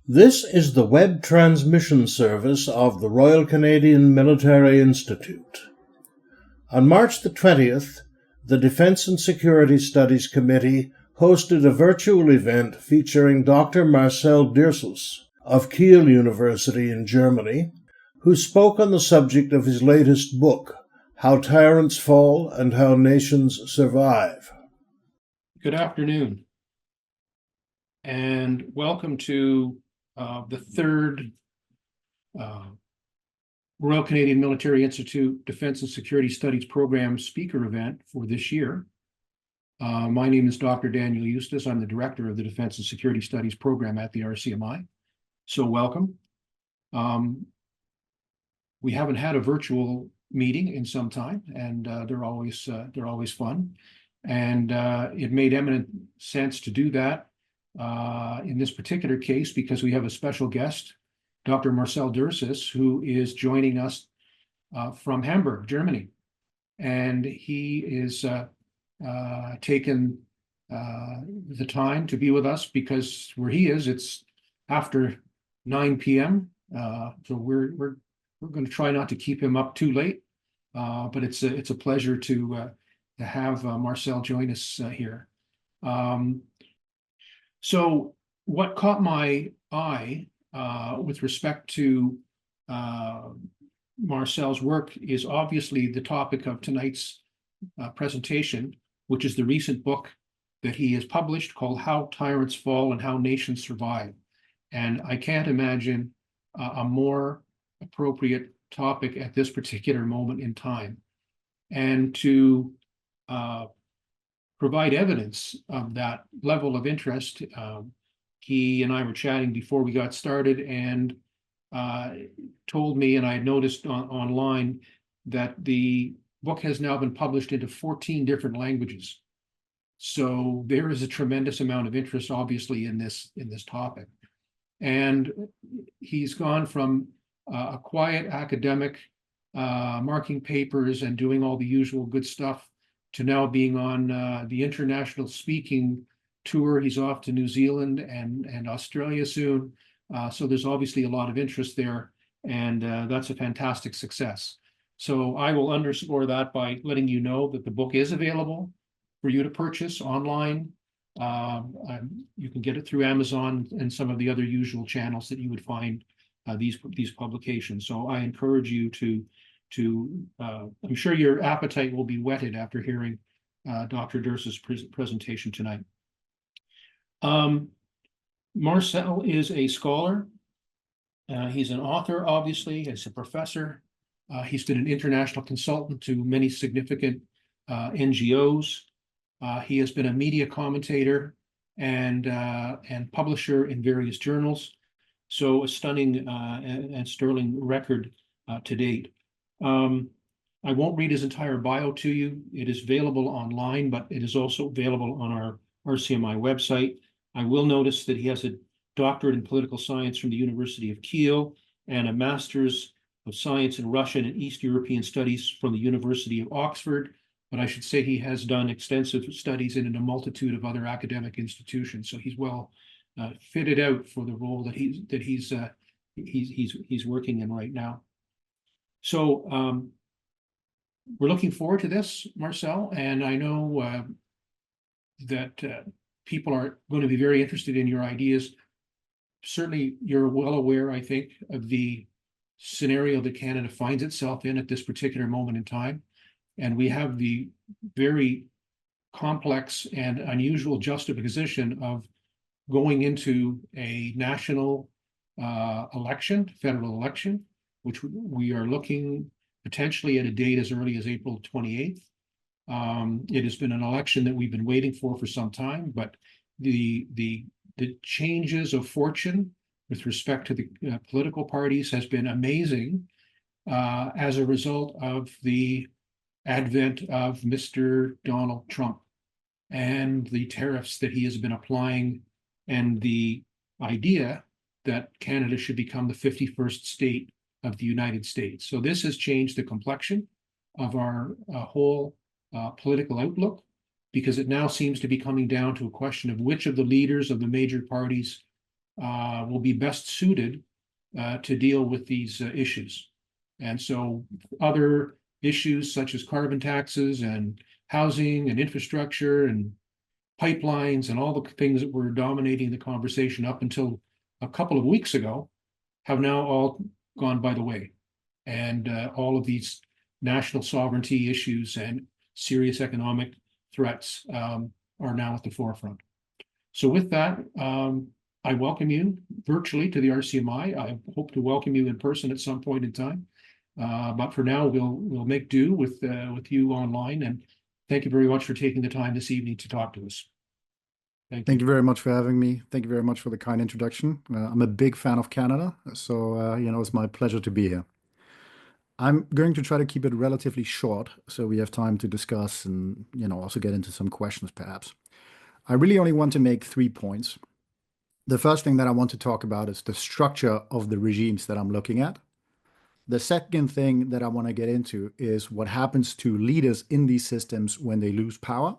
This is the web transmission service of the Royal Canadian Military Institute. On March the 20th, the Defence and Security Studies Committee hosted a virtual event featuring Dr. Marcel Dirsus of Kiel University in Germany, who spoke on the subject of his latest book, How Tyrants Fall and How Nations Survive. Good afternoon, and welcome to the third Royal Canadian Military Institute Defence and Security Studies Program speaker event for this year. My name is Dr. Daniel Eustace. I'm the director of the Defence and Security Studies Program at the RCMI. So welcome. We haven't had a virtual meeting in some time, and they're always fun. And it made eminent sense to do that in this particular case because we have a special guest, Dr. Marcel Dirsus, who is joining us from Hamburg, Germany. And he is taken the time to be with us because where he is, it's after 9 p.m. So we're going to try not to keep him up too late, but it's a pleasure to have Marcel join us here. So what caught my eye with respect to Marcel's work is obviously the topic of tonight's presentation, which is the recent book that he has published called How Tyrants Fall and How Nations Survive. And I can't imagine a more appropriate topic at this particular moment in time. And to provide evidence of that level of interest, he and I were chatting before we got started and told me, and I had noticed online, that the book has now been published into 14 different languages. So there is a tremendous amount of interest, obviously, in this topic. And he's gone from a quiet academic, marking papers and doing all the usual good stuff, to now being on the international speaking tour. He's off to New Zealand and Australia soon. So there's obviously a lot of interest there, and that's a fantastic success. So I will underscore that by letting you know that the book is available for you to purchase online. You can get it through Amazon and some of the other usual channels that you would find these publications. So I encourage you to I'm sure your appetite will be whetted after hearing Dr. Dirsus' presentation tonight. Marcel is a scholar. He's an author, obviously. He's a professor. He's been an international consultant to many significant NGOs. He has been a media commentator and publisher in various journals. So a stunning and sterling record to date. I won't read his entire bio to you. It is available online, but it is also available on our RCMI website. I will notice that he has a doctorate in political science from the University of Kiel and a master's of science in Russian and East European studies from the University of Oxford. But I should say he has done extensive studies in a multitude of other academic institutions. So he's well fitted out for the role that he's working in right now. So we're looking forward to this, Marcel, and I know that people are going to be very interested in your ideas. Certainly, you're well aware, I think, of the scenario that Canada finds itself in at this particular moment in time. And we have the very complex and unusual juxtaposition of going into a national election, federal election, which we are looking potentially at a date as early as April 28th. It has been an election that we've been waiting for some time, but the changes of fortune with respect to the political parties has been amazing as a result of the advent of Mr. Donald Trump and the tariffs that he has been applying, and the idea that Canada should become the 51st state of the United States. So this has changed the complexion of our whole political outlook, because it now seems to be coming down to a question of which of the leaders of the major parties will be best suited to deal with these issues. And so other issues such as carbon taxes and housing and infrastructure and pipelines and all the things that were dominating the conversation up until a couple of weeks ago have now all gone by the way. And all of these national sovereignty issues and serious economic threats are now at the forefront. So with that, I welcome you virtually to the RCMI. I hope to welcome you in person at some point in time. But for now, we'll make do with you online. And thank you very much for taking the time this evening to talk to us. Thank you very much for having me. Thank you very much for the kind introduction. I'm a big fan of Canada, so it's my pleasure to be here. I'm going to try to keep it relatively short, so we have time to discuss and also get into some questions perhaps. I really only want to make 3 points. The first thing that I want to talk about is the structure of the regimes that I'm looking at. The second thing that I want to get into is what happens to leaders in these systems when they lose power.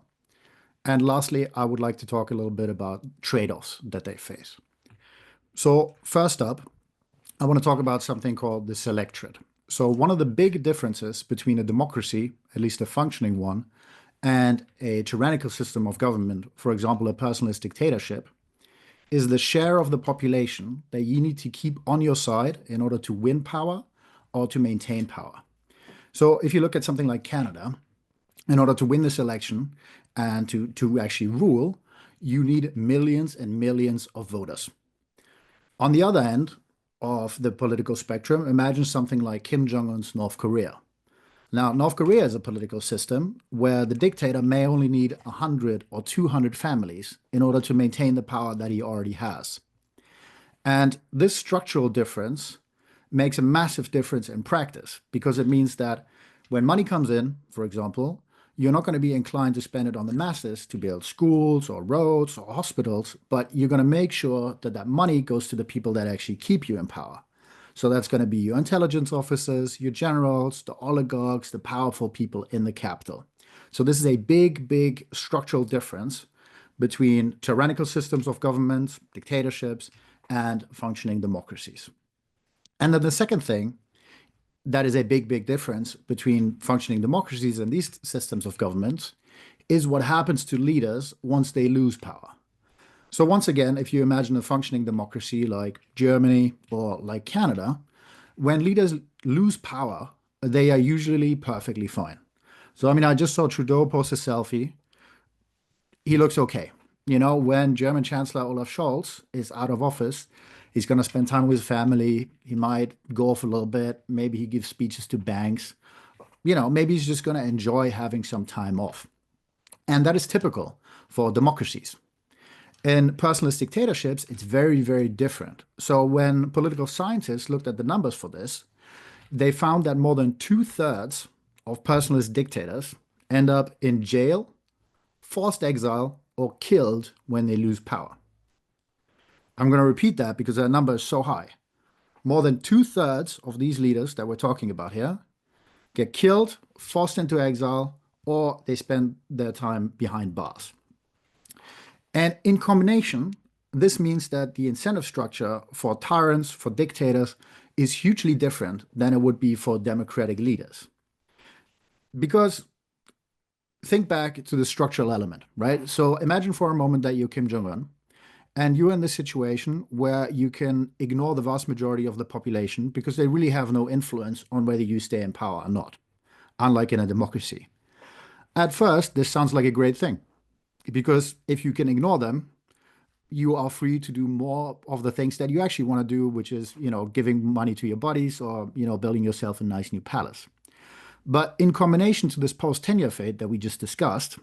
And lastly, I would like to talk a little bit about trade-offs that they face. So first up, I want to talk about something called the selectorate. So one of the big differences between a democracy, at least a functioning one, and a tyrannical system of government, for example, a personalist dictatorship, is the share of the population that you need to keep on your side in order to win power or to maintain power. So if you look at something like Canada, in order to win this election and to actually rule, you need millions and millions of voters. On the other end of the political spectrum, imagine something like Kim Jong-un's North Korea. Now, North Korea is a political system where the dictator may only need 100 or 200 families in order to maintain the power that he already has. And this structural difference makes a massive difference in practice, because it means that when money comes in, for example, you're not going to be inclined to spend it on the masses to build schools or roads or hospitals, but you're going to make sure that that money goes to the people that actually keep you in power. So that's going to be your intelligence officers, your generals, the oligarchs, the powerful people in the capital. So this is a big, big structural difference between tyrannical systems of government, dictatorships, and functioning democracies. And then the second thing that is a big, big difference between functioning democracies and these systems of government is what happens to leaders once they lose power. So once again, if you imagine a functioning democracy like Germany or like Canada, when leaders lose power, they are usually perfectly fine. So, I just saw Trudeau post a selfie. He looks okay. When German Chancellor Olaf Scholz is out of office, he's going to spend time with his family. He might golf a little bit. Maybe he gives speeches to banks. Maybe he's just going to enjoy having some time off. And that is typical for democracies. In personalist dictatorships, it's very, very different. So when political scientists looked at the numbers for this, they found that more than 2/3 of personalist dictators end up in jail, forced exile, or killed when they lose power. I'm going to repeat that because that number is so high. More than 2/3 of these leaders that we're talking about here get killed, forced into exile, or they spend their time behind bars. And in combination, this means that the incentive structure for tyrants, for dictators, is hugely different than it would be for democratic leaders. Because think back to the structural element, right? So imagine for a moment that you're Kim Jong-un, and you're in this situation where you can ignore the vast majority of the population because they really have no influence on whether you stay in power or not, unlike in a democracy. At first, this sounds like a great thing, because if you can ignore them, you are free to do more of the things that you actually want to do, which is, giving money to your buddies or, building yourself a nice new palace. But in combination to this post-tenure fate that we just discussed,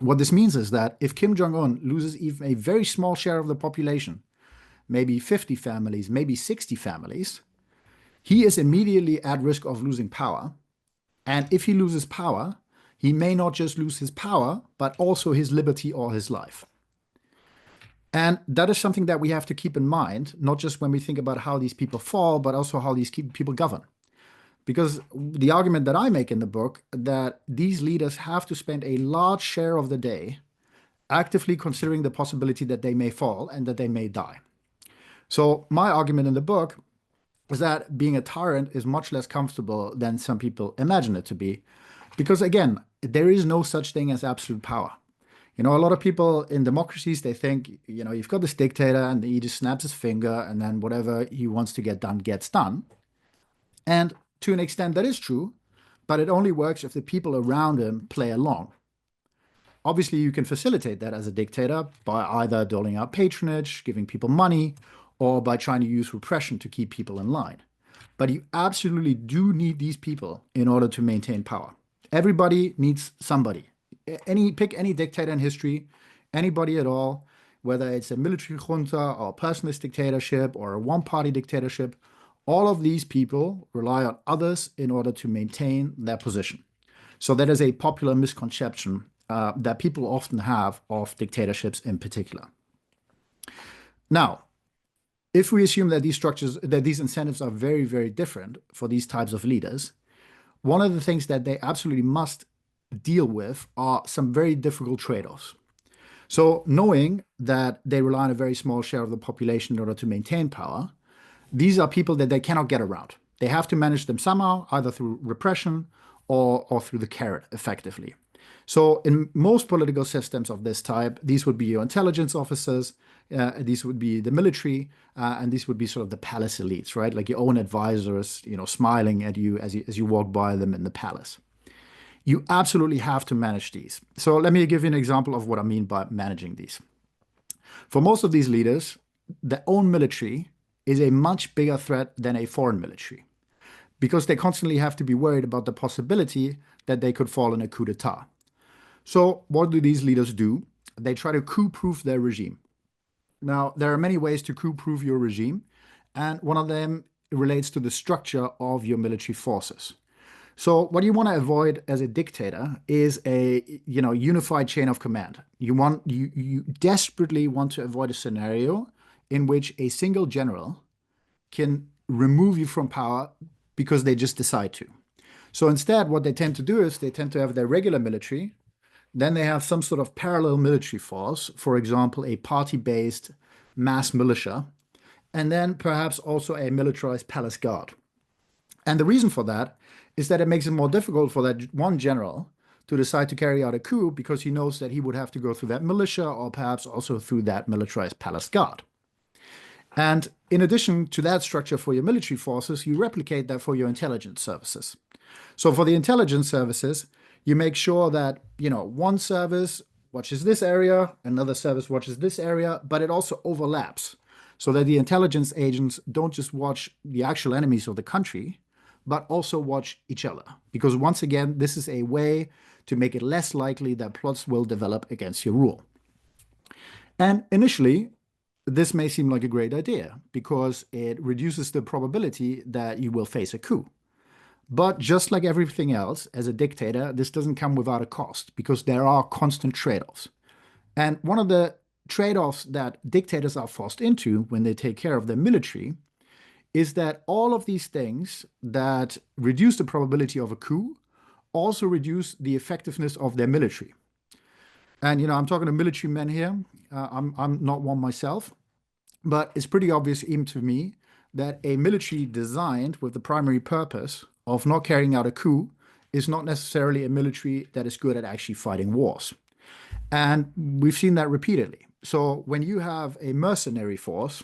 what this means is that if Kim Jong-un loses even a very small share of the population, maybe 50 families, maybe 60 families, he is immediately at risk of losing power. And if he loses power, he may not just lose his power, but also his liberty or his life. And that is something that we have to keep in mind, not just when we think about how these people fall, but also how these people govern. Because the argument that I make in the book, that these leaders have to spend a large share of the day actively considering the possibility that they may fall and that they may die. So my argument in the book is that being a tyrant is much less comfortable than some people imagine it to be. Because again, there is no such thing as absolute power. You know, a lot of people in democracies, they think, you know, you've got this dictator and he just snaps his finger and then whatever he wants to get done gets done. And to an extent, that is true, but it only works if the people around him play along. Obviously, you can facilitate that as a dictator by either doling out patronage, giving people money, or by trying to use repression to keep people in line. But you absolutely do need these people in order to maintain power. Everybody needs somebody. Pick any dictator in history, anybody at all, whether it's a military junta or a personalist dictatorship or a one-party dictatorship, all of these people rely on others in order to maintain their position. So that is a popular misconception that people often have of dictatorships in particular. Now, if we assume that these incentives are very, very different for these types of leaders, one of the things that they absolutely must deal with are some very difficult trade-offs. So knowing that they rely on a very small share of the population in order to maintain power, these are people that they cannot get around. They have to manage them somehow, either through repression or through the carrot, effectively. So in most political systems of this type, these would be your intelligence officers, these would be the military, and these would be sort of the palace elites, right? Like your own advisors, you know, smiling at you as you walk by them in the palace. You absolutely have to manage these. So let me give you an example of what I mean by managing these. For most of these leaders, their own military is a much bigger threat than a foreign military, because they constantly have to be worried about the possibility that they could fall in a coup d'etat. So what do these leaders do? They try to coup-proof their regime. Now, there are many ways to coup-proof your regime, and one of them relates to the structure of your military forces. So what you want to avoid as a dictator is a unified chain of command. You desperately want to avoid a scenario in which a single general can remove you from power because they just decide to. So instead, what they tend to do is they tend to have their regular military. Then they have some sort of parallel military force, for example, a party-based mass militia, and then perhaps also a militarized palace guard. And the reason for that is that it makes it more difficult for that one general to decide to carry out a coup, because he knows that he would have to go through that militia or perhaps also through that militarized palace guard. And in addition to that structure for your military forces, you replicate that for your intelligence services. So for the intelligence services, you make sure that, one service watches this area, another service watches this area, but it also overlaps so that the intelligence agents don't just watch the actual enemies of the country, but also watch each other. Because once again, this is a way to make it less likely that plots will develop against your rule. And initially, this may seem like a great idea because it reduces the probability that you will face a coup. But just like everything else, as a dictator, this doesn't come without a cost, because there are constant trade-offs. And one of the trade-offs that dictators are forced into when they take care of their military is that all of these things that reduce the probability of a coup also reduce the effectiveness of their military. And, I'm talking to military men here. I'm not one myself, but it's pretty obvious even to me that a military designed with the primary purpose of not carrying out a coup is not necessarily a military that is good at actually fighting wars. And we've seen that repeatedly. So when you have a mercenary force,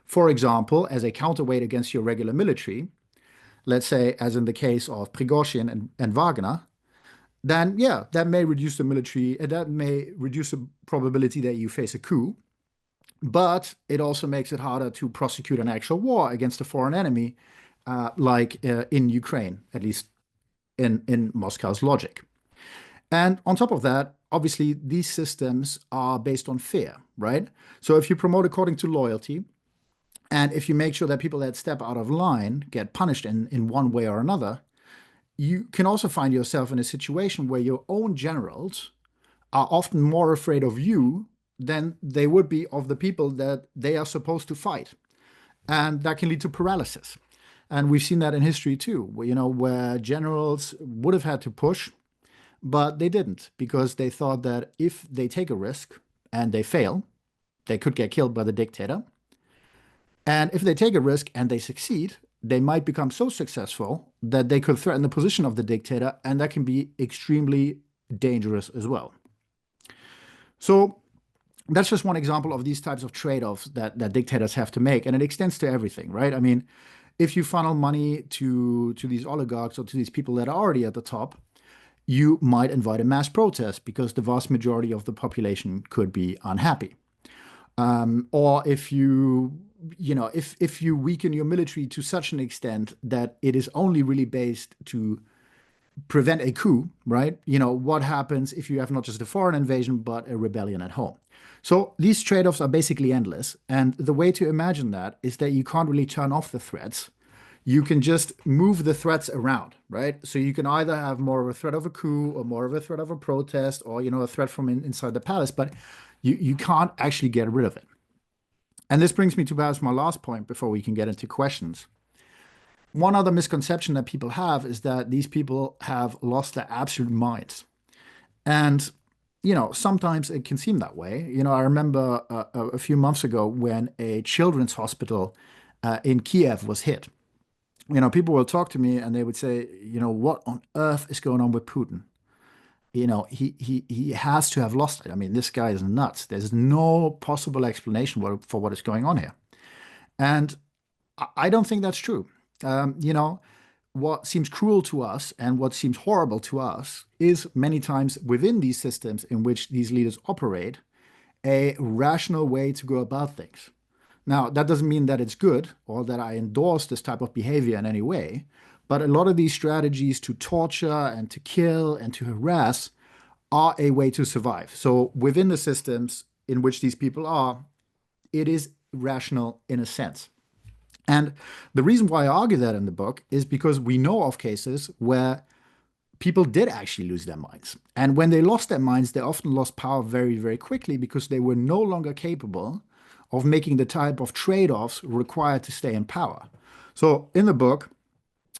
for example, as a counterweight against your regular military, let's say as in the case of Prigozhin and Wagner, then yeah, that may reduce the probability that you face a coup. But it also makes it harder to prosecute an actual war against a foreign enemy, like in Ukraine, at least in Moscow's logic. And on top of that, obviously, these systems are based on fear, right? So if you promote according to loyalty, and if you make sure that people that step out of line get punished in one way or another, you can also find yourself in a situation where your own generals are often more afraid of you than they would be of the people that they are supposed to fight. And that can lead to paralysis. And we've seen that in history too, where generals would have had to push, but they didn't, because they thought that if they take a risk and they fail, they could get killed by the dictator. And if they take a risk and they succeed, they might become so successful that they could threaten the position of the dictator, and that can be extremely dangerous as well. So that's just one example of these types of trade-offs that dictators have to make, and it extends to everything, right? I mean, if you funnel money to these oligarchs or to these people that are already at the top, you might invite a mass protest because the vast majority of the population could be unhappy. Or if if you weaken your military to such an extent that it is only really based to prevent a coup, right? What happens if you have not just a foreign invasion, but a rebellion at home? So these trade-offs are basically endless. And the way to imagine that is that you can't really turn off the threats. You can just move the threats around, right? So you can either have more of a threat of a coup or more of a threat of a protest or, a threat from inside the palace, but you can't actually get rid of it. And this brings me to perhaps my last point before we can get into questions. One other misconception that people have is that these people have lost their absolute minds. And, sometimes it can seem that way. I remember a few months ago when a children's hospital in Kiev was hit. People will talk to me and they would say, what on earth is going on with Putin? He has to have lost it. I mean, this guy is nuts. There's no possible explanation for what is going on here. And I don't think that's true. What seems cruel to us and what seems horrible to us is many times within these systems in which these leaders operate, a rational way to go about things. Now, that doesn't mean that it's good or that I endorse this type of behavior in any way, but a lot of these strategies to torture and to kill and to harass are a way to survive. So within the systems in which these people are, it is rational in a sense. And the reason why I argue that in the book is because we know of cases where people did actually lose their minds. And when they lost their minds, they often lost power very, very quickly because they were no longer capable of making the type of trade-offs required to stay in power. So in the book,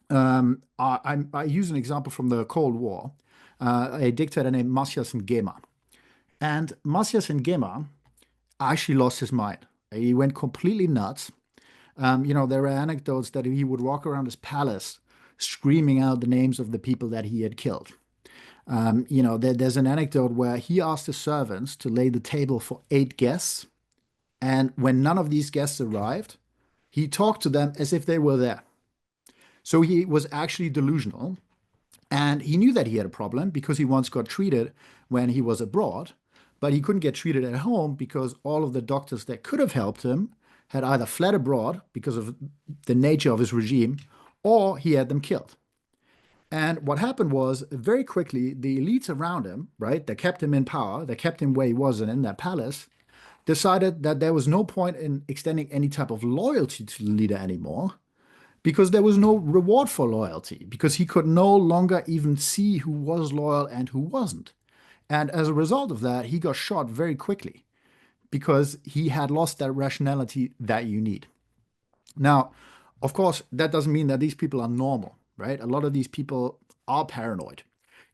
I use an example from the Cold War, a dictator named Marcel Dirsus. And Marcel Dirsus actually lost his mind. He went completely nuts. There were anecdotes that he would walk around his palace screaming out the names of the people that he had killed. There's an anecdote where he asked his servants to lay the table for 8 guests. And when none of these guests arrived, he talked to them as if they were there. So he was actually delusional. And he knew that he had a problem because he once got treated when he was abroad, but he couldn't get treated at home because all of the doctors that could have helped him had either fled abroad because of the nature of his regime, or he had them killed. And what happened was, very quickly, the elites around him, right, that kept him in power, that kept him where he was and in that palace, decided that there was no point in extending any type of loyalty to the leader anymore because there was no reward for loyalty, because he could no longer even see who was loyal and who wasn't. And as a result of that, he got shot very quickly because he had lost that rationality that you need. Now, of course, that doesn't mean that these people are normal, right? A lot of these people are paranoid.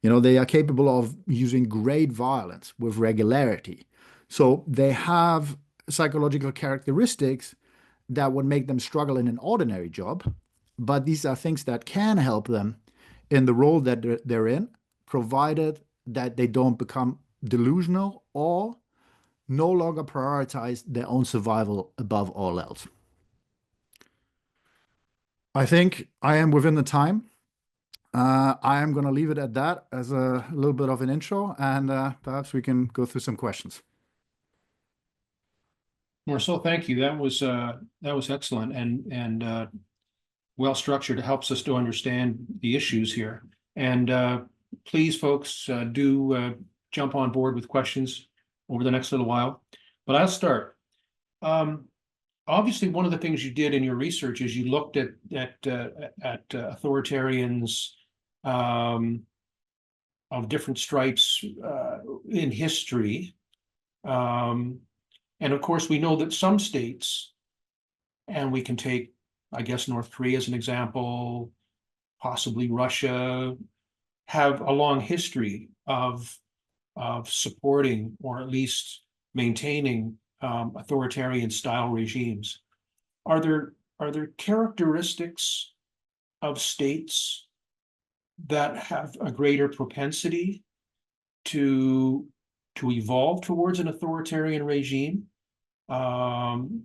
They are capable of using great violence with regularity. So they have psychological characteristics that would make them struggle in an ordinary job. But these are things that can help them in the role that they're in, provided that they don't become delusional or no longer prioritize their own survival above all else. I think I am within the time. I am going to leave it at that as a little bit of an intro, and perhaps we can go through some questions. Marcel, thank you. That was excellent and well structured. It helps us to understand the issues here. And please, folks, do jump on board with questions over the next little while. But I'll start. Obviously, one of the things you did in your research is you looked at authoritarians of different stripes in history. And of course, we know that some states, and we can take, I guess, North Korea as an example, possibly Russia, have a long history of supporting or at least maintaining authoritarian style regimes. are there characteristics of states that have a greater propensity to evolve towards an authoritarian regime,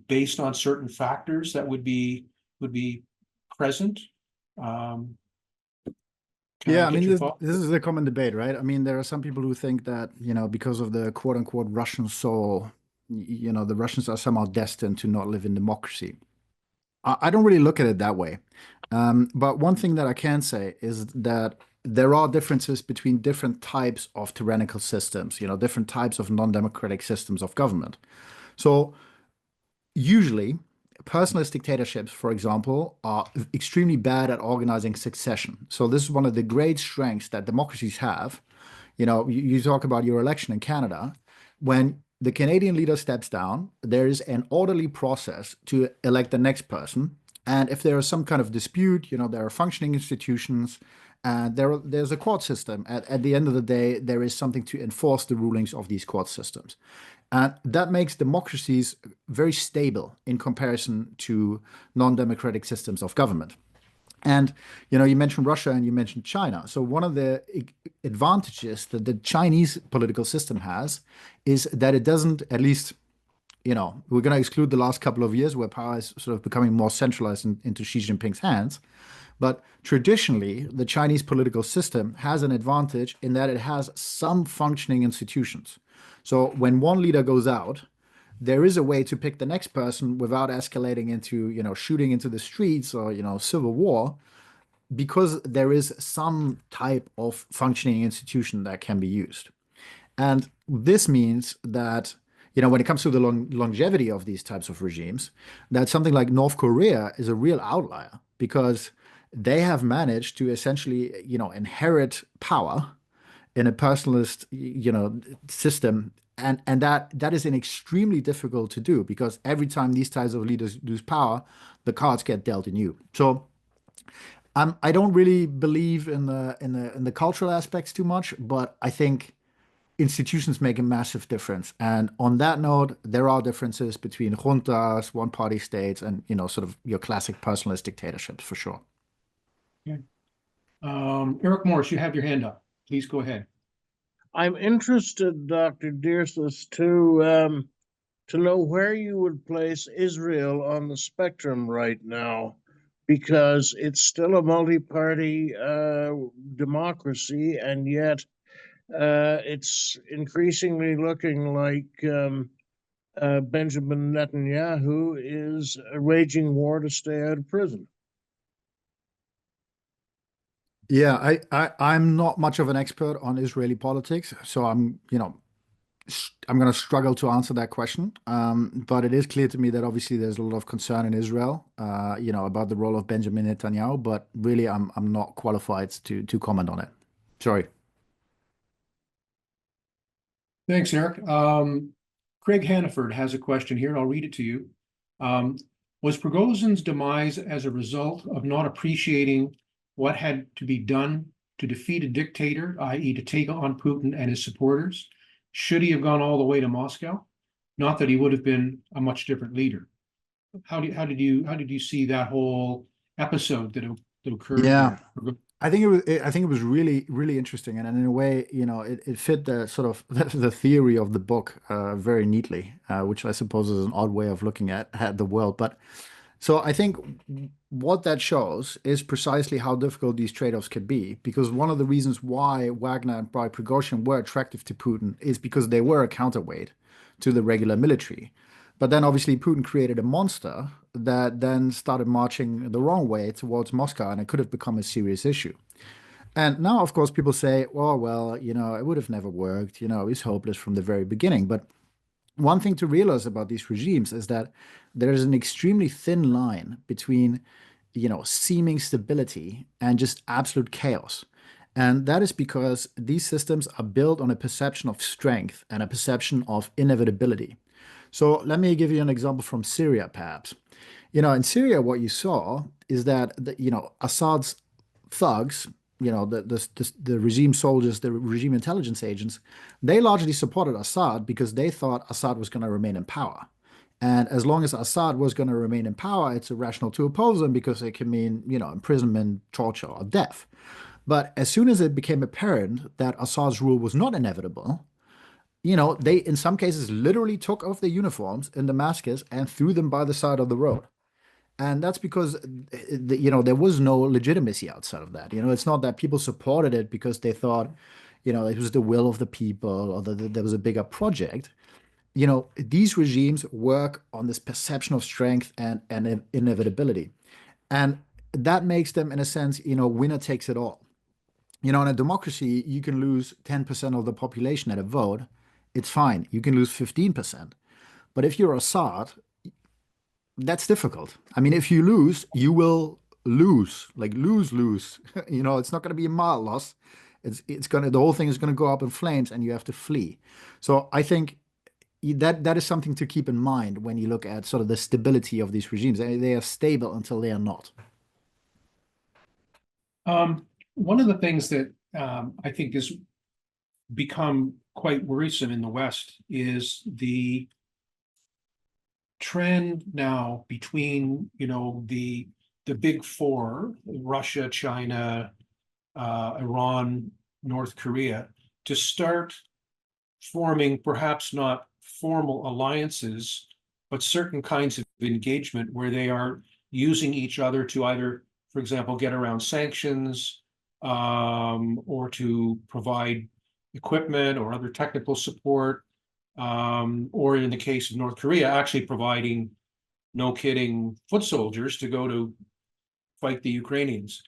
based on certain factors that would be present? Yeah, I mean, this is a common debate, right? I mean, there are some people who think that, because of the quote unquote Russian soul, the Russians are somehow destined to not live in democracy. I don't really look at it that way. But one thing that I can say is that there are differences between different types of tyrannical systems, different types of non-democratic systems of government. So usually, personalist dictatorships, for example, are extremely bad at organizing succession. So this is one of the great strengths that democracies have. You talk about your election in Canada. When the Canadian leader steps down, there is an orderly process to elect the next person. And if there is some kind of dispute, there are functioning institutions, and there's a court system. At the end of the day, there is something to enforce the rulings of these court systems. And that makes democracies very stable in comparison to non-democratic systems of government. And you mentioned Russia and you mentioned China. So one of the advantages that the Chinese political system has is that it doesn't, at least, we're going to exclude the last couple of years where power is sort of becoming more centralized into Xi Jinping's hands. But traditionally, the Chinese political system has an advantage in that it has some functioning institutions. So when one leader goes out, there is a way to pick the next person without escalating into, shooting into the streets or, civil war, because there is some type of functioning institution that can be used. And this means that, when it comes to the longevity of these types of regimes, that something like North Korea is a real outlier because they have managed to essentially, inherit power in a personalist, system. And that is an extremely difficult to do because every time these types of leaders lose power, the cards get dealt in you. So I don't really believe in the cultural aspects too much, but I think institutions make a massive difference. And on that note, there are differences between juntas, one-party states, and sort of your classic personalist dictatorships for sure. Okay. Eric Morris, you have your hand up. Please go ahead. I'm interested, Dr. Dirsus, to know where you would place Israel on the spectrum right now, because it's still a multi-party democracy, and yet it's increasingly looking like Benjamin Netanyahu is waging war to stay out of prison. Yeah, I'm not much of an expert on Israeli politics, so I'm going to struggle to answer that question. But it is clear to me that obviously there's a lot of concern in Israel, about the role of Benjamin Netanyahu. But really, I'm not qualified to comment on it. Sorry. Thanks, Eric. Craig Hannaford has a question here. I'll read it to you. Was Prigozhin's demise as a result of not appreciating what had to be done to defeat a dictator, i.e. to take on Putin and his supporters? Should he have gone all the way to Moscow? Not that he would have been a much different leader. How did you see that whole episode that occurred? Yeah. I think it was really, really interesting, and in a way, it fit the sort of the theory of the book very neatly, which I suppose is an odd way of looking at the world. But so I think what that shows is precisely how difficult these trade-offs could be, because one of the reasons why Wagner and Prigozhin were attractive to Putin is because they were a counterweight to the regular military. But then obviously Putin created a monster that then started marching the wrong way towards Moscow, and it could have become a serious issue. And now, of course, people say, oh, well, it would have never worked. It's hopeless from the very beginning. But one thing to realize about these regimes is that there is an extremely thin line between, seeming stability and just absolute chaos. And that is because these systems are built on a perception of strength and a perception of inevitability. So let me give you an example from Syria, perhaps. In Syria, what you saw is that, Assad's thugs, the regime soldiers, the regime intelligence agents, they largely supported Assad because they thought Assad was going to remain in power. And as long as Assad was going to remain in power, it's irrational to oppose him because it can mean, imprisonment, torture, or death. But as soon as it became apparent that Assad's rule was not inevitable, they in some cases literally took off their uniforms in Damascus and threw them by the side of the road. And that's because, there was no legitimacy outside of that. It's not that people supported it because they thought, it was the will of the people or that there was a bigger project. These regimes work on this perception of strength and inevitability. And that makes them, in a sense, winner takes it all. In a democracy, you can lose 10% of the population at a vote. It's fine. You can lose 15%. But if you're Assad, that's difficult. I mean, if you lose, you will lose, like lose. It's not going to be a mild loss. The whole thing is going to go up in flames and you have to flee. So I think that is something to keep in mind when you look at sort of the stability of these regimes. They are stable until they are not. One of the things that I think has become quite worrisome in the West is the trend now between, the big four, Russia, China, Iran, North Korea, to start forming perhaps not formal alliances, but certain kinds of engagement where they are using each other to either, for example, get around sanctions, or to provide equipment or other technical support, or in the case of North Korea, actually providing, no kidding, foot soldiers to go to fight the Ukrainians.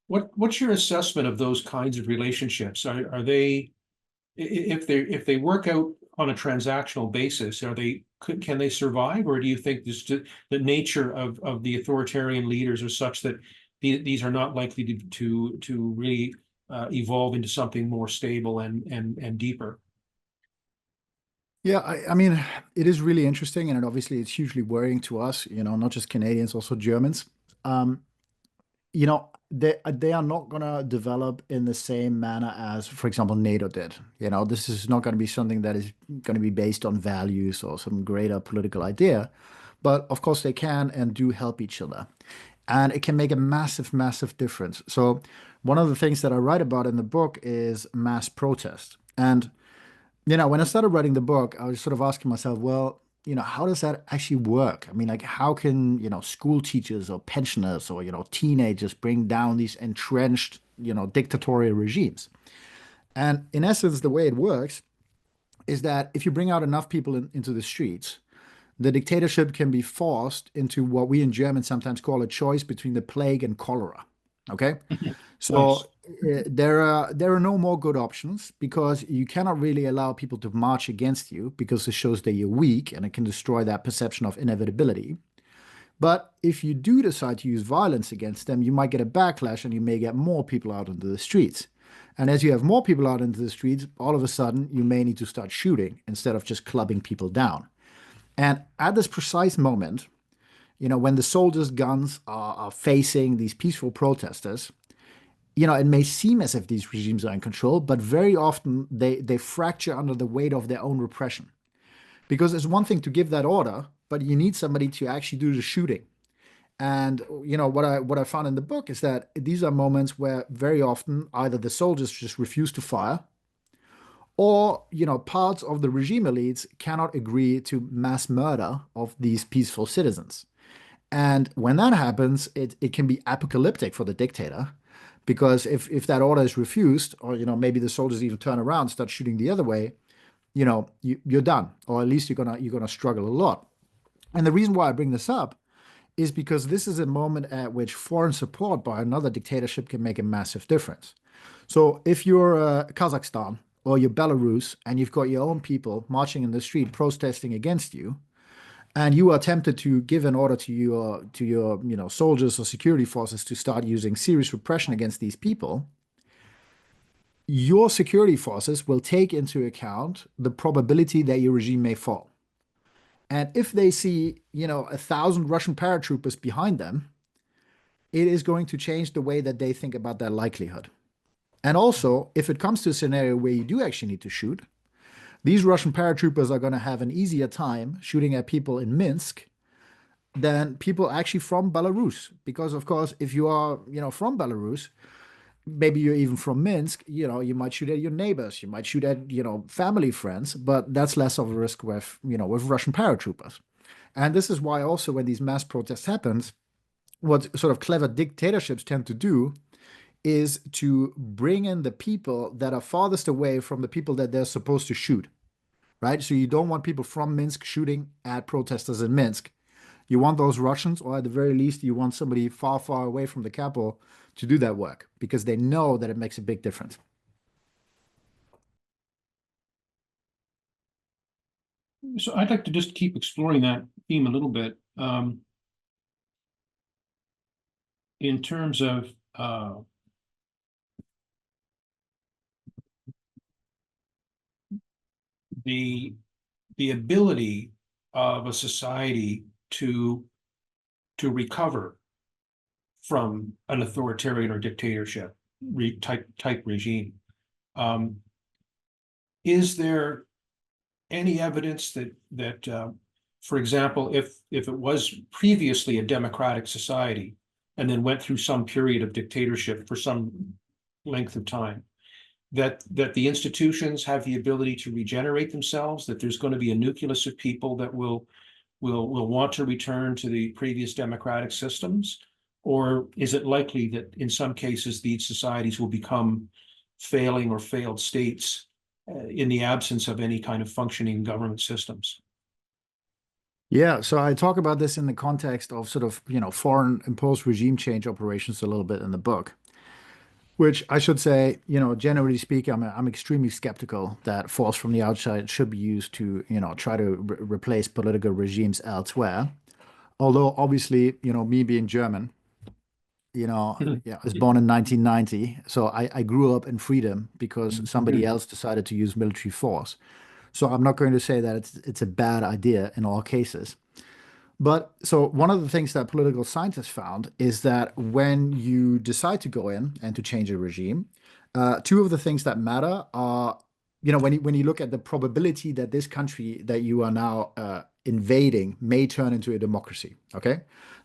What's your assessment of those kinds of relationships? Are they, if they work out on a transactional basis, can they survive, or do you think the nature of the authoritarian leaders are such that these are not likely to really evolve into something more stable and deeper? Yeah, I mean, it is really interesting, and obviously it's hugely worrying to us, not just Canadians, also Germans. They are not going to develop in the same manner as, for example, NATO did. This is not going to be something that is going to be based on values or some greater political idea. But of course, they can and do help each other. And it can make a massive, massive difference. So, one of the things that I write about in the book is mass protest. And when I started writing the book, I was sort of asking myself, well, how does that actually work? I mean, like, how can, school teachers or pensioners or, teenagers bring down these entrenched, dictatorial regimes? And in essence, the way it works is that if you bring out enough people into the streets, the dictatorship can be forced into what we in German sometimes call a choice between the plague and cholera. Okay? So there are no more good options because you cannot really allow people to march against you because it shows that you're weak and it can destroy that perception of inevitability. But if you do decide to use violence against them, you might get a backlash and you may get more people out into the streets. And as you have more people out into the streets, all of a sudden you may need to start shooting instead of just clubbing people down. And at this precise moment, when the soldiers' guns are facing these peaceful protesters, it may seem as if these regimes are in control, but very often they fracture under the weight of their own repression. Because it's one thing to give that order, but you need somebody to actually do the shooting. And what I found in the book is that these are moments where very often either the soldiers just refuse to fire, or parts of the regime elites cannot agree to mass murder of these peaceful citizens. And when that happens, it can be apocalyptic for the dictator, because if that order is refused, or maybe the soldiers even turn around, start shooting the other way, you're done, or at least you're gonna struggle a lot. And the reason why I bring this up is because this is a moment at which foreign support by another dictatorship can make a massive difference. So if you're Kazakhstan or you're Belarus and you've got your own people marching in the street protesting against you, and you are tempted to give an order to your soldiers or security forces to start using serious repression against these people, your security forces will take into account the probability that your regime may fall. And if they see 1,000 Russian paratroopers behind them, it is going to change the way that they think about their likelihood. And also, if it comes to a scenario where you do actually need to shoot, these Russian paratroopers are going to have an easier time shooting at people in Minsk than people actually from Belarus. Because, of course, if you are, from Belarus, maybe you're even from Minsk, you might shoot at your neighbors, you might shoot at, family friends, but that's less of a risk with, with Russian paratroopers. And this is why also when these mass protests happen, what sort of clever dictatorships tend to do is to bring in the people that are farthest away from the people that they're supposed to shoot, right? So you don't want people from Minsk shooting at protesters in Minsk. You want those Russians, or at the very least, you want somebody far, far away from the capital to do that work because they know that it makes a big difference. So I'd like to just keep exploring that theme a little bit. In terms of the ability of a society to recover from an authoritarian or dictatorship type regime. Is there any evidence that for example, if it was previously a democratic society and then went through some period of dictatorship for some length of time, that the institutions have the ability to regenerate themselves, that there's going to be a nucleus of people that will want to return to the previous democratic systems? Or is it likely that in some cases these societies will become failing or failed states in the absence of any kind of functioning government systems? Yeah, so I talk about this in the context of sort of, foreign imposed regime change operations a little bit in the book, which I should say, generally speaking, I'm extremely skeptical that force from the outside should be used to, try to replace political regimes elsewhere. Although obviously, me being German, yeah, I was born in 1990, so I grew up in freedom because somebody else decided to use military force. So I'm not going to say that it's a bad idea in all cases. But so one of the things that political scientists found is that when you decide to go in and to change a regime, two of the things that matter are, when you look at the probability that this country that you are now invading may turn into a democracy. Okay,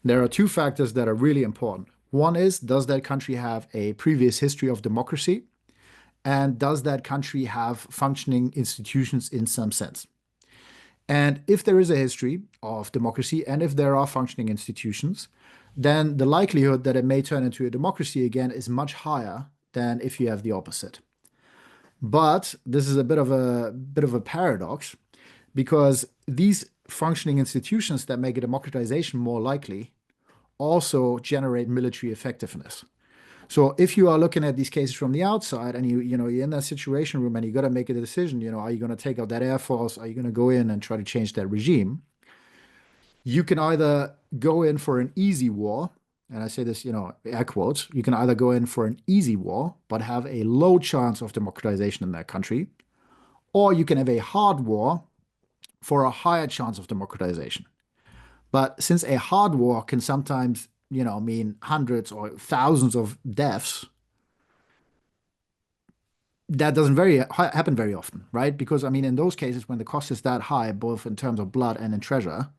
there are two factors that are really important. One is, does that country have a previous history of democracy? And does that country have functioning institutions in some sense? And if there is a history of democracy and if there are functioning institutions, then the likelihood that it may turn into a democracy again is much higher than if you have the opposite. But this is a bit of a paradox because these functioning institutions that make a democratization more likely also generate military effectiveness. So if you are looking at these cases from the outside and you're in that situation room and you got to make a decision, are you going to take out that air force? Are you going to go in and try to change that regime? You can either go in for an easy war, and I say this, air quotes, you can either go in for an easy war, but have a low chance of democratization in that country, or you can have a hard war for a higher chance of democratization. But since a hard war can sometimes, mean hundreds or thousands of deaths, that doesn't happen very often, right? Because in those cases, when the cost is that high, both in terms of blood and in treasure,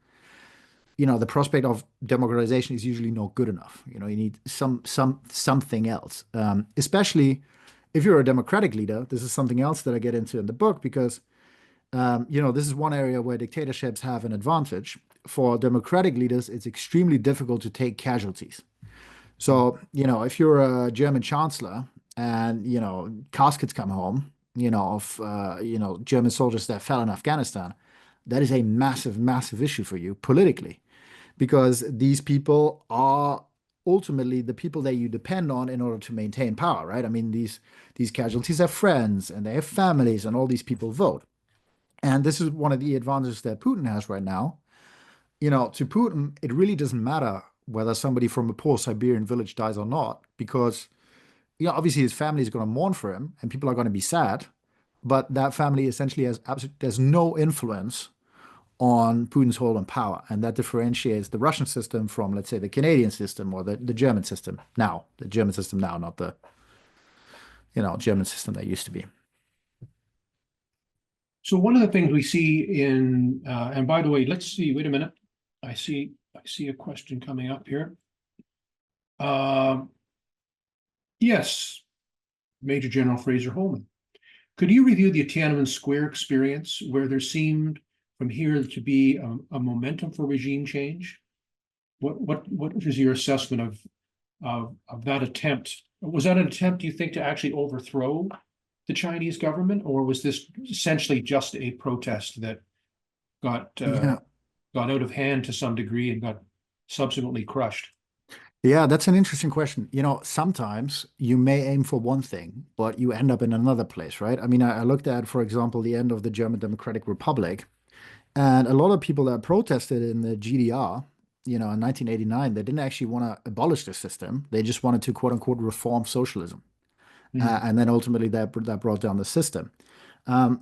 the prospect of democratization is usually not good enough. You need something else, especially if you're a democratic leader. This is something else that I get into in the book because, this is one area where dictatorships have an advantage. For democratic leaders, it's extremely difficult to take casualties. So, if you're a German chancellor and, caskets come home, of, German soldiers that fell in Afghanistan, that is a massive, massive issue for you politically, because these people are ultimately the people that you depend on in order to maintain power, right? These casualties have friends and they have families and all these people vote. And this is one of the advantages that Putin has right now. To Putin, it really doesn't matter whether somebody from a poor Siberian village dies or not, because obviously his family is going to mourn for him and people are going to be sad, but that family essentially there's no influence on Putin's hold on power. And that differentiates the Russian system from, let's say, the Canadian system or the German system now. The German system now, not the German system that used to be. So one of the things we see in, and by the way, let's see, wait a minute. I see a question coming up here. Yes, Major General Fraser Holman. Could you review the Tiananmen Square experience where there seemed from here to be a momentum for regime change? What is your assessment of that attempt? Was that an attempt, do you think, to actually overthrow the Chinese government, or was this essentially just a protest that got Yeah. got out of hand to some degree and got subsequently crushed? Yeah, that's an interesting question. Sometimes you may aim for one thing, but you end up in another place, right? I mean, I looked at, for example, the end of the German Democratic Republic, and a lot of people that protested in the GDR, in 1989, they didn't actually want to abolish the system. They just wanted to, quote unquote, reform socialism. And then ultimately that brought down the system.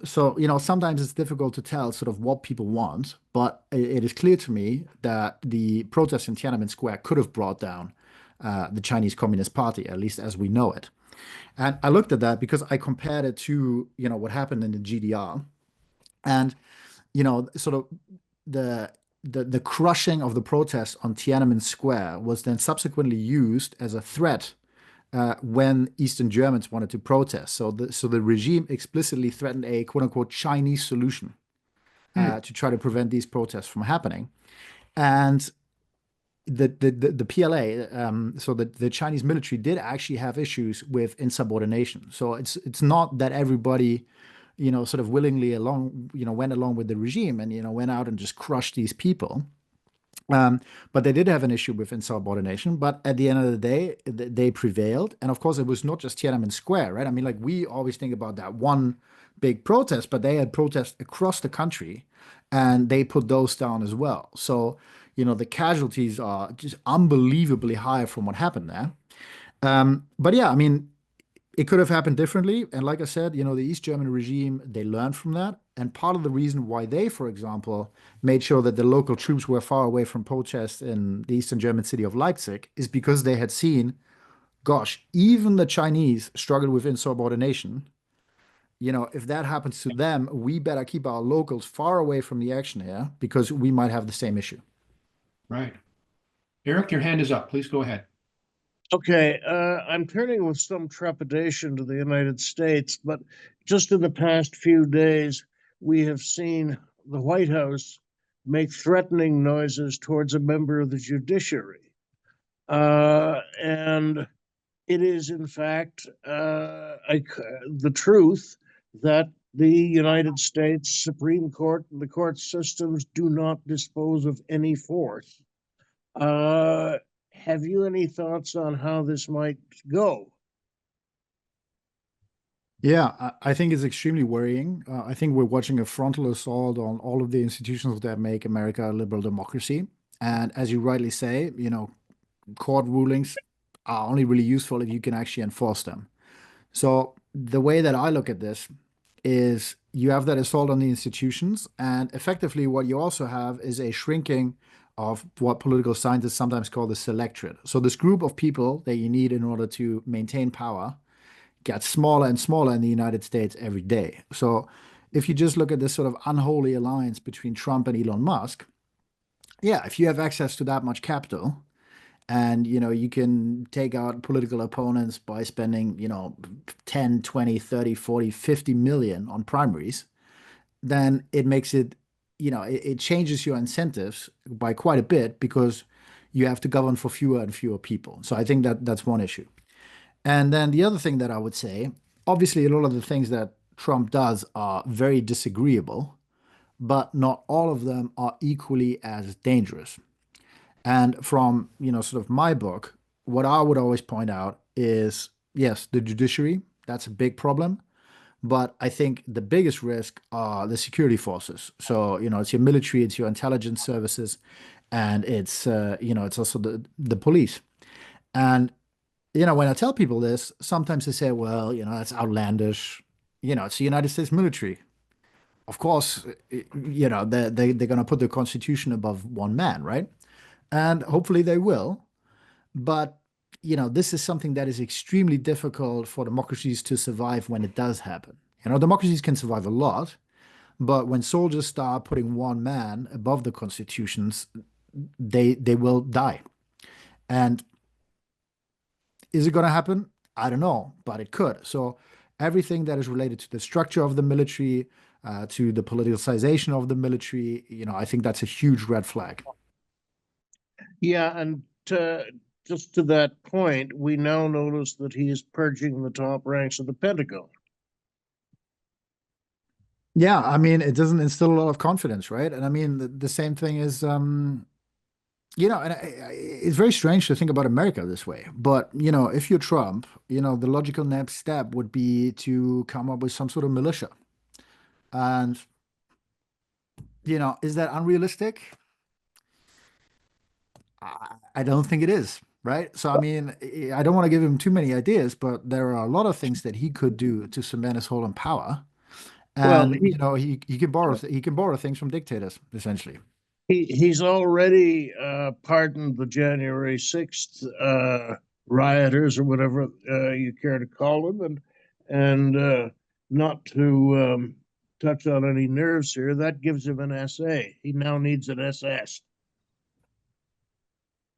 So, sometimes it's difficult to tell sort of what people want, but it is clear to me that the protests in Tiananmen Square could have brought down the Chinese Communist Party, at least as we know it. And I looked at that because I compared it to, what happened in the GDR. And, sort of the crushing of the protests on Tiananmen Square was then subsequently used as a threat when Eastern Germans wanted to protest. So the regime explicitly threatened a quote unquote Chinese solution to try to prevent these protests from happening. And the PLA, so the Chinese military did actually have issues with insubordination. So it's not that everybody, sort of willingly went along with the regime and, went out and just crushed these people. But they did have an issue with insubordination. But at the end of the day, they prevailed. And of course, it was not just Tiananmen Square, right? I mean, like we always think about that one big protest, but they had protests across the country and they put those down as well. So, the casualties are just unbelievably high from what happened there. But yeah, I mean, it could have happened differently. And like I said, the East German regime, they learned from that. And part of the reason why they, for example, made sure that the local troops were far away from protests in the Eastern German city of Leipzig is because they had seen, gosh, even the Chinese struggle with insubordination. If that happens to them, we better keep our locals far away from the action here because we might have the same issue. Right. Eric, your hand is up. Please go ahead. Okay, I'm turning with some trepidation to the United States, but just in the past few days, we have seen the White House make threatening noises towards a member of the judiciary. And it is, in fact, the truth that the United States Supreme Court and the court systems do not dispose of any force. Have you any thoughts on how this might go? Yeah, I think it's extremely worrying. I think we're watching a frontal assault on all of the institutions that make America a liberal democracy. And as you rightly say, court rulings are only really useful if you can actually enforce them. So the way that I look at this is you have that assault on the institutions, and effectively what you also have is a shrinking of what political scientists sometimes call the selectorate. So this group of people that you need in order to maintain power gets smaller and smaller in the United States every day. So if you just look at this sort of unholy alliance between Trump and Elon Musk, yeah, if you have access to that much capital, and you can take out political opponents by spending 10, 20, 30, 40, 50 million on primaries, then it makes it it changes your incentives by quite a bit because you have to govern for fewer and fewer people. So I think that that's one issue. And then the other thing that I would say, obviously a lot of the things that Trump does are very disagreeable, but not all of them are equally as dangerous. And from, sort of my book, what I would always point out is, yes, the judiciary, that's a big problem. But I think the biggest risk are the security forces. So, it's your military, it's your intelligence services, and it's also the police. And, when I tell people this, sometimes they say, well, that's outlandish. It's the United States military. Of course, they're going to put the Constitution above one man, right? And hopefully they will. But, this is something that is extremely difficult for democracies to survive when it does happen. Democracies can survive a lot, But when soldiers start putting one man above the constitutions, they will die. And is it going to happen? I don't know, but it could. So everything that is related to the structure of the military, to the politicization of the military, I think that's a huge red flag. Yeah, and just to that point, we now notice that he is purging the top ranks of the Pentagon. Yeah, I mean, it doesn't instill a lot of confidence, right? And I mean, the same thing is, and it's very strange to think about America this way. But, if you're Trump, the logical next step would be to come up with some sort of militia. And, is that unrealistic? I don't think it is, right? So, I mean, I don't want to give him too many ideas, but there are a lot of things that he could do to cement his hold on power. Well, And, he can borrow things from dictators, essentially. he's already pardoned the January 6th rioters, or whatever you care to call them, and not to touch on any nerves here, that gives him an SA. He now needs an SS.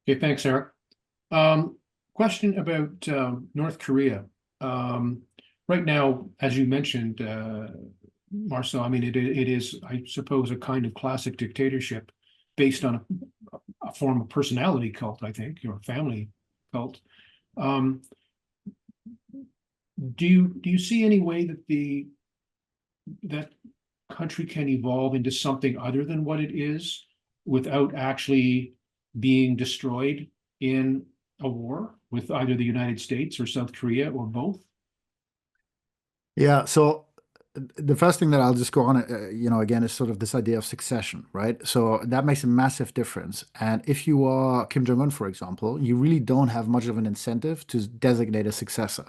Okay, thanks, Eric. Question about North Korea. Right now, as you mentioned, Marcel, I mean, it is, I suppose, a kind of classic dictatorship based on a form of personality cult, I think, or family cult. Do you see any way that that country can evolve into something other than what it is without actually being destroyed in a war with either the United States or South Korea or both? Yeah, so the first thing that I'll just go on, again, is sort of this idea of succession, right? So that makes a massive difference. And if you are Kim Jong-un, for example, you really don't have much of an incentive to designate a successor.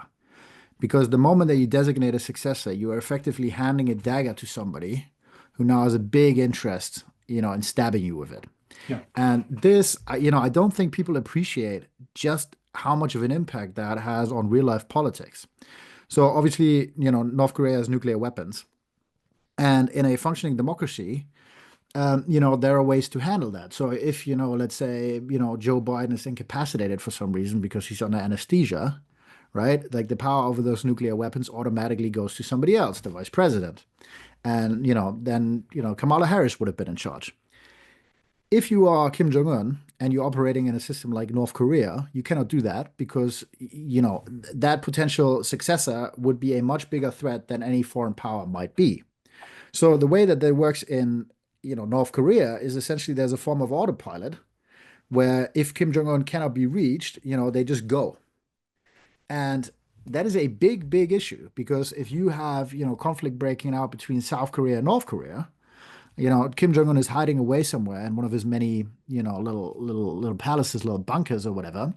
Because the moment that you designate a successor, you are effectively handing a dagger to somebody who now has a big interest, in stabbing you with it. Yeah. And this, I don't think people appreciate just how much of an impact that has on real life politics. So obviously, North Korea has nuclear weapons. And in a functioning democracy, there are ways to handle that. So if, let's say, Joe Biden is incapacitated for some reason because he's under anesthesia, right? Like the power over those nuclear weapons automatically goes to somebody else, the vice president. And, then, Kamala Harris would have been in charge. If you are Kim Jong-un and you're operating in a system like North Korea, you cannot do that because, that potential successor would be a much bigger threat than any foreign power might be. So the way that that works in, North Korea is essentially there's a form of autopilot where if Kim Jong-un cannot be reached, they just go. And that is a big, big issue because if you have, conflict breaking out between South Korea and North Korea, Kim Jong Un is hiding away somewhere in one of his many, little palaces, little bunkers or whatever,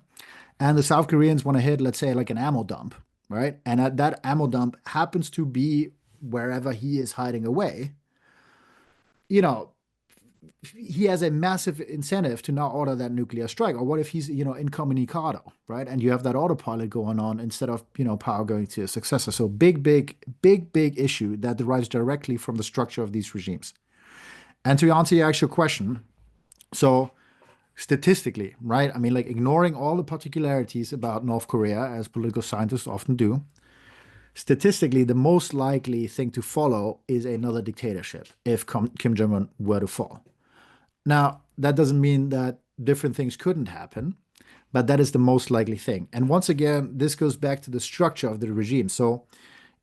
and the South Koreans want to hit, let's say, like an ammo dump, right? And that ammo dump happens to be wherever he is hiding away. You know, he has a massive incentive to not order that nuclear strike. Or what if he's, incommunicado, right? And you have that autopilot going on instead of, power going to a successor. So big, big, big, big issue that derives directly from the structure of these regimes. And to answer your actual question, so statistically, right? I mean, like ignoring all the particularities about North Korea, as political scientists often do, statistically, the most likely thing to follow is another dictatorship if Kim Jong-un were to fall. Now, that doesn't mean that different things couldn't happen, but that is the most likely thing. And once again, this goes back to the structure of the regime. So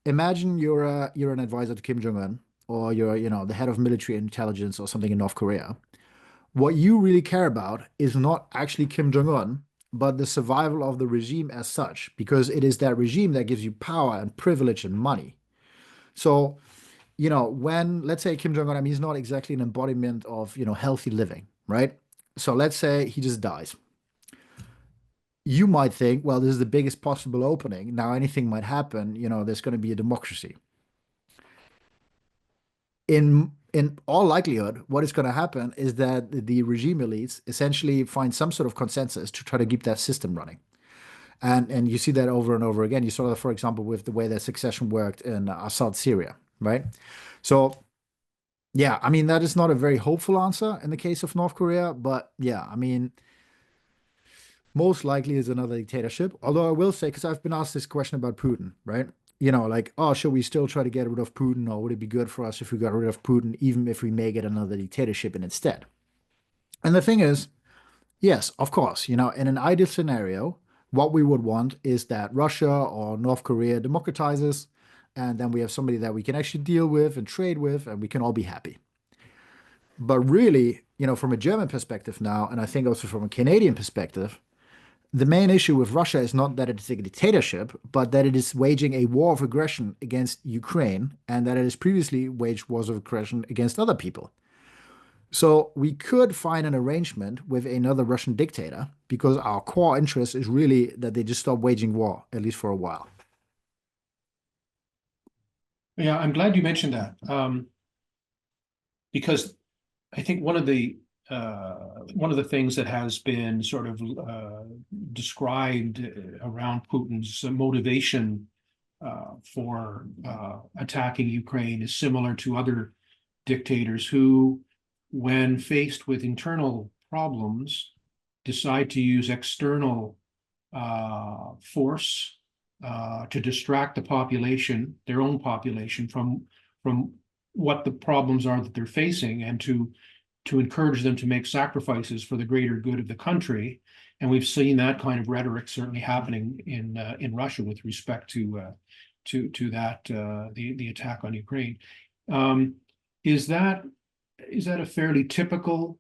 imagine you're an advisor to Kim Jong-un, or you're, the head of military intelligence or something in North Korea. What you really care about is not actually Kim Jong-un, but the survival of the regime as such, because it is that regime that gives you power and privilege and money. So, when, let's say Kim Jong-un, I mean, he's not exactly an embodiment of, healthy living, right? So let's say he just dies. You might think, well, this is the biggest possible opening. Now anything might happen, there's going to be a democracy. In all likelihood, what is going to happen is that the regime elites essentially find some sort of consensus to try to keep that system running. And you see that over and over again. You saw that, for example, with the way that succession worked in Assad, Syria, right? So Yeah, I mean, that is not a very hopeful answer in the case of North Korea, but yeah, I mean, most likely is another dictatorship. Although I will say, because I've been asked this question about Putin, right? Like, oh, should we still try to get rid of Putin, or would it be good for us if we got rid of Putin, even if we may get another dictatorship in instead? And the thing is, yes, of course, in an ideal scenario, what we would want is that Russia or North Korea democratizes, and then we have somebody that we can actually deal with and trade with, and we can all be happy. But really, from a German perspective now, and I think also from a Canadian perspective, the main issue with Russia is not that it is a dictatorship, but that it is waging a war of aggression against Ukraine and that it has previously waged wars of aggression against other people. So we could find an arrangement with another Russian dictator because our core interest is really that they just stop waging war, at least for a while. Yeah, I'm glad you mentioned that, because I think one of the things that has been sort of described around Putin's motivation for attacking Ukraine is similar to other dictators who, when faced with internal problems, decide to use external force to distract the population, their own population, from what the problems are that they're facing, and to encourage them to make sacrifices for the greater good of the country. And we've seen that kind of rhetoric certainly happening in Russia with respect to that the attack on Ukraine. Is that a fairly typical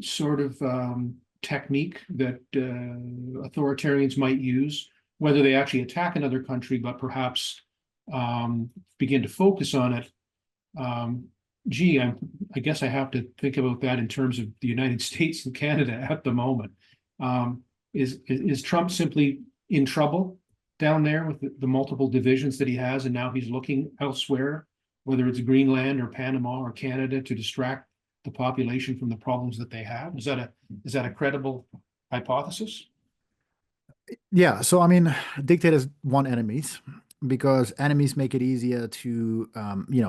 sort of technique that authoritarians might use, whether they actually attack another country, but perhaps begin to focus on it? I guess I have to think about that in terms of the United States and Canada at the moment. Is Trump simply in trouble down there with the multiple divisions that he has, and now he's looking elsewhere, whether it's Greenland or Panama or Canada, to distract the population from the problems that they have? Is that a credible hypothesis? Yeah, so I mean, dictators want enemies because enemies make it easier to,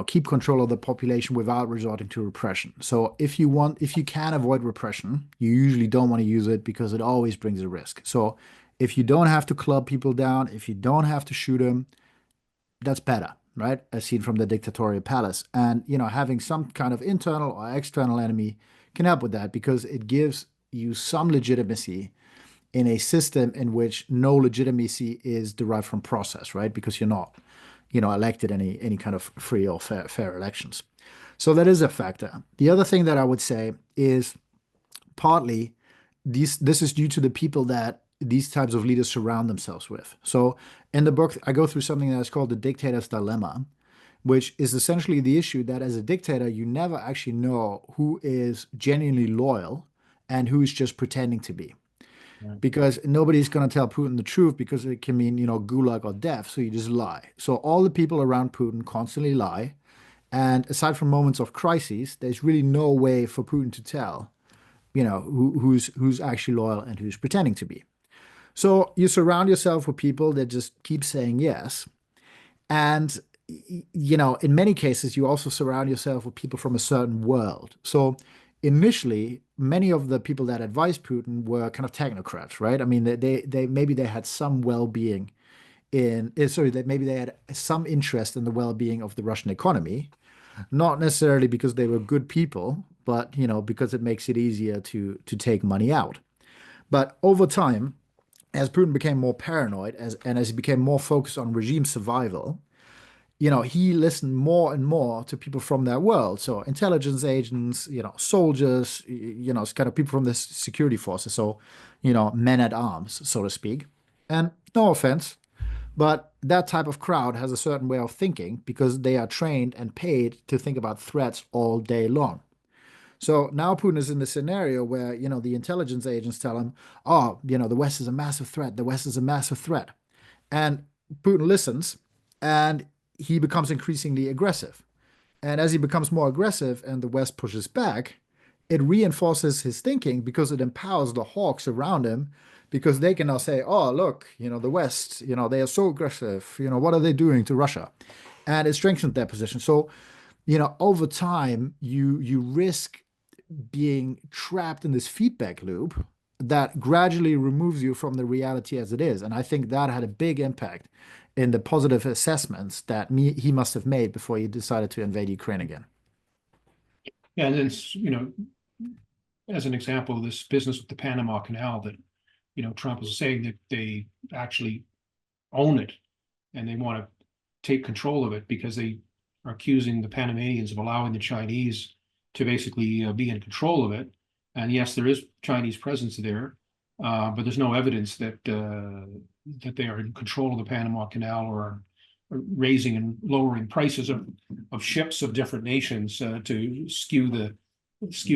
keep control of the population without resorting to repression. So if you can avoid repression, you usually don't want to use it because it always brings a risk. So if you don't have to club people down, if you don't have to shoot them, that's better, right? As seen from the dictatorial palace. And, having some kind of internal or external enemy can help with that because it gives you some legitimacy in a system in which no legitimacy is derived from process, right? Because you're not, elected any kind of free or fair elections. So that is a factor. The other thing that I would say is partly this is due to the people that these types of leaders surround themselves with. So in the book, I go through something that is called the dictator's dilemma, which is essentially the issue that as a dictator, you never actually know who is genuinely loyal and who is just pretending to be. Because nobody's going to tell Putin the truth because it can mean, gulag or death. So you just lie. So all the people around Putin constantly lie. And aside from moments of crises, there's really no way for Putin to tell, who's actually loyal and who's pretending to be. So you surround yourself with people that just keep saying yes. And, in many cases, you also surround yourself with people from a certain world. So initially, many of the people that advised Putin were kind of technocrats, right? I mean, they maybe they had some well-being that maybe they had some interest in the well-being of the Russian economy, not necessarily because they were good people, but because it makes it easier to take money out. But over time, as Putin became more paranoid, as he became more focused on regime survival, he listened more and more to people from that world. So intelligence agents, soldiers, kind of people from the security forces. So, men at arms, so to speak. And no offense, but that type of crowd has a certain way of thinking because they are trained and paid to think about threats all day long. So now Putin is in the scenario where, the intelligence agents tell him, oh, the West is a massive threat. The West is a massive threat. And Putin listens and he becomes increasingly aggressive. And as he becomes more aggressive and the West pushes back, it reinforces his thinking because it empowers the hawks around him because they can now say, oh, look, the West, they are so aggressive. What are they doing to Russia? And it strengthens their position. So over time, you risk being trapped in this feedback loop that gradually removes you from the reality as it is. And I think that had a big impact in the positive assessments that he must have made before he decided to invade Ukraine again. Yeah, and it's, as an example of this business with the Panama Canal that, Trump is saying that they actually own it and they want to take control of it because they are accusing the Panamanians of allowing the Chinese to basically be in control of it. And yes, there is Chinese presence there, but there's no evidence that that they are in control of the Panama Canal or raising and lowering prices of ships of different nations to skew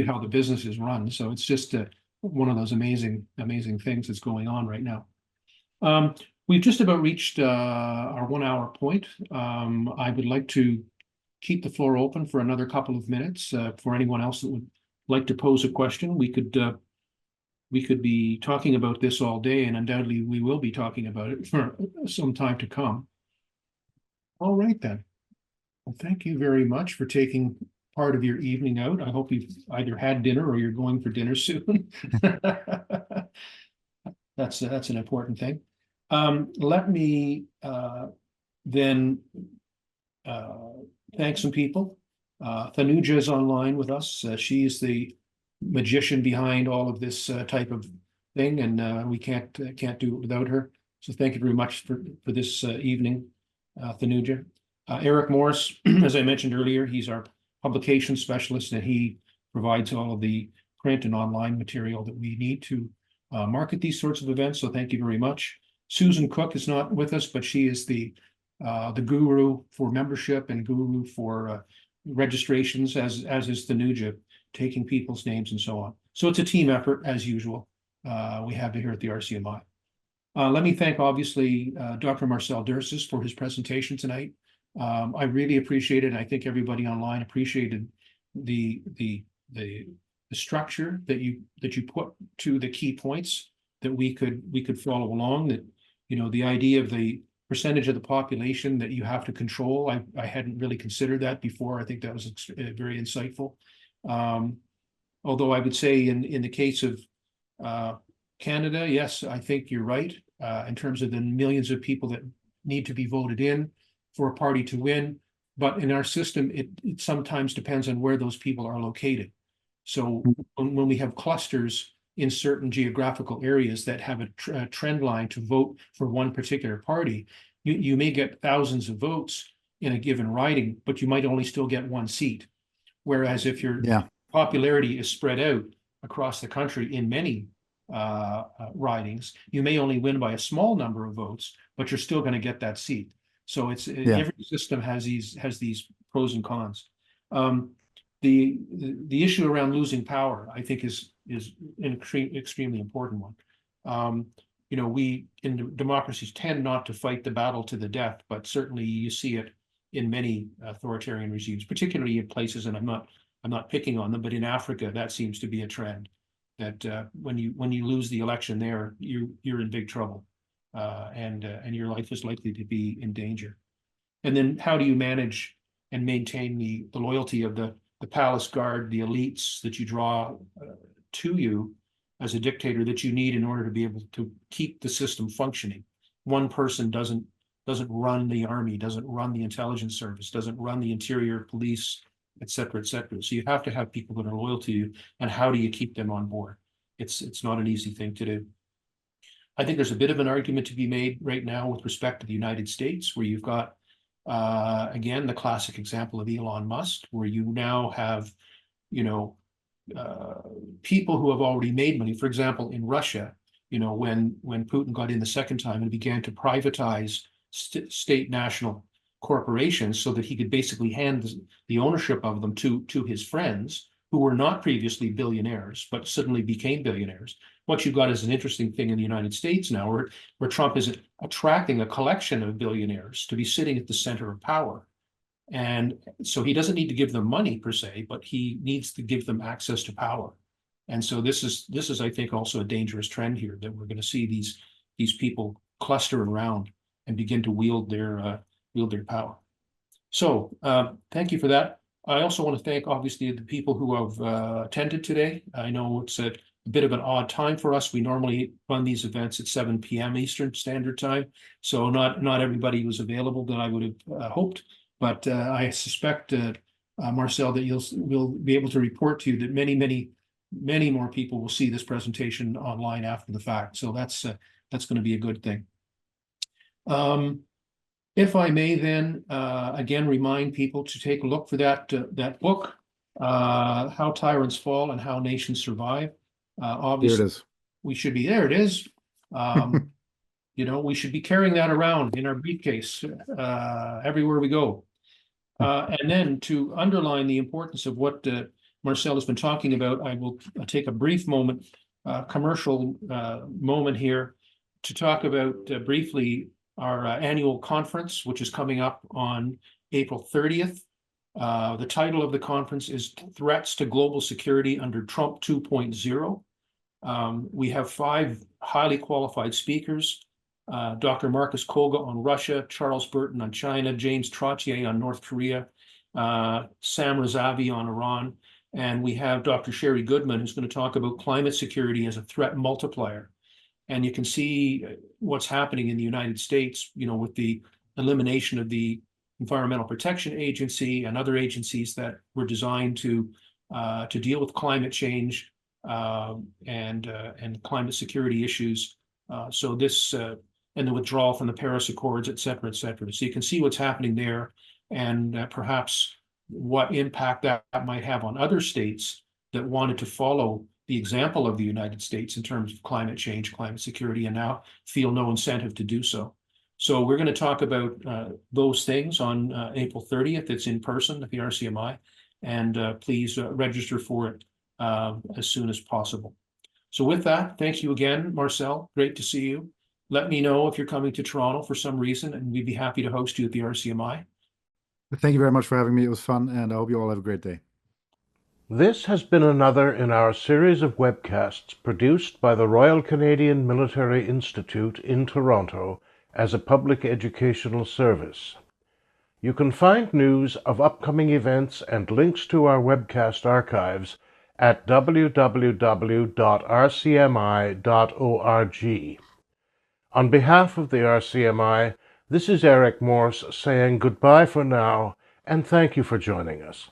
how the business is run. So it's just one of those amazing things that's going on right now. We've just about reached our 1 hour point. I would like to keep the floor open for another couple of minutes for anyone else that would like to pose a question. We could be talking about this all day, and undoubtedly we will be talking about it for some time to come. All right then. Well, thank you very much for taking part of your evening out. I hope you've either had dinner or you're going for dinner soon. That's an important thing. Let me then thank some people. Thanuja is online with us. She is the magician behind all of this type of thing, and we can't do it without her. So thank you very much for this evening, Thanuja. Eric Morris, as I mentioned earlier, he's our publication specialist, and he provides all of the print and online material that we need to market these sorts of events. So thank you very much. Susan Cook is not with us, but she is the guru for membership and guru for registrations, as is Thanuja, taking people's names and so on. So it's a team effort, as usual. We have it here at the RCMI. Let me thank, obviously, Dr. Marcel Dirsus for his presentation tonight. I really appreciate it. And I think everybody online appreciated the structure that you put to the key points that we could follow along. That the idea of the percentage of the population that you have to control. I hadn't really considered that before. I think that was very insightful. Although I would say in the case of Canada, yes, I think you're right in terms of the millions of people that need to be voted in for a party to win. But in our system, it sometimes depends on where those people are located. So when we have clusters in certain geographical areas that have a trend line to vote for one particular party, you may get thousands of votes in a given riding, but you might only still get one seat. Whereas if your popularity is spread out across the country in many ridings, you may only win by a small number of votes, but you're still going to get that seat. So every system has these pros and cons. The issue around losing power, I think, is an extremely important one. We in democracies tend not to fight the battle to the death, but certainly you see it in many authoritarian regimes, particularly in places, and I'm not picking on them, but in Africa, that seems to be a trend. That when you lose the election there, you're in big trouble, and your life is likely to be in danger. And then how do you manage and maintain the loyalty of the palace guard, the elites that you draw to you as a dictator that you need in order to be able to keep the system functioning? One person doesn't run the army, doesn't run the intelligence service, doesn't run the interior police, et cetera, et cetera. So you have to have people that are loyal to you, and how do you keep them on board? It's not an easy thing to do. I think there's a bit of an argument to be made right now with respect to the United States, where you've got, again, the classic example of Elon Musk, where you now have, people who have already made money. For example, in Russia, when Putin got in the second time and began to privatize state national corporations so that he could basically hand the ownership of them to his friends who were not previously billionaires, but suddenly became billionaires. What you've got is an interesting thing in the United States now, where Trump is attracting a collection of billionaires to be sitting at the center of power. And so he doesn't need to give them money per se, but he needs to give them access to power. And so this is, I think, also a dangerous trend here, that we're going to see these people cluster around and begin to wield their power. So thank you for that. I also want to thank, obviously, the people who have attended today. I know it's a bit of an odd time for us. We normally run these events at 7 p.m. Eastern Standard Time, so not everybody was available that I would have hoped. But I suspect, Marcel, that we'll be able to report to you that many more people will see this presentation online after the fact. So that's going to be a good thing. If I may then, again, remind people to take a look for that book, How Tyrants Fall and How Nations Survive. Obviously, Here it is. we should be, there it is. We should be carrying that around in our briefcase everywhere we go. And then to underline the importance of what Marcel has been talking about, I will take a brief moment, commercial moment here to talk about briefly our annual conference, which is coming up on April 30th. The title of the conference is Threats to Global Security Under Trump 2.0. We have 5 highly qualified speakers, Dr. Marcus Koga on Russia, Charles Burton on China, James Trottier on North Korea, Sam Razavi on Iran, and we have Dr. Sherry Goodman, who's going to talk about climate security as a threat multiplier. And you can see what's happening in the United States, with the elimination of the Environmental Protection Agency and other agencies that were designed to deal with climate change and climate security issues. So this and the withdrawal from the Paris Accords, et cetera, et cetera. So you can see what's happening there, and perhaps what impact that might have on other states that wanted to follow the example of the United States in terms of climate change, climate security, and now feel no incentive to do so. So we're going to talk about those things on April 30th. It's in person at the RCMI, and please register for it as soon as possible. So with that, thank you again, Marcel. Great to see you. Let me know if you're coming to Toronto for some reason, and we'd be happy to host you at the RCMI. Thank you very much for having me. It was fun, and I hope you all have a great day. This has been another in our series of webcasts produced by the Royal Canadian Military Institute in Toronto as a public educational service. You can find news of upcoming events and links to our webcast archives at www.rcmi.org. On behalf of the RCMI, this is Eric Morse saying goodbye for now, and thank you for joining us.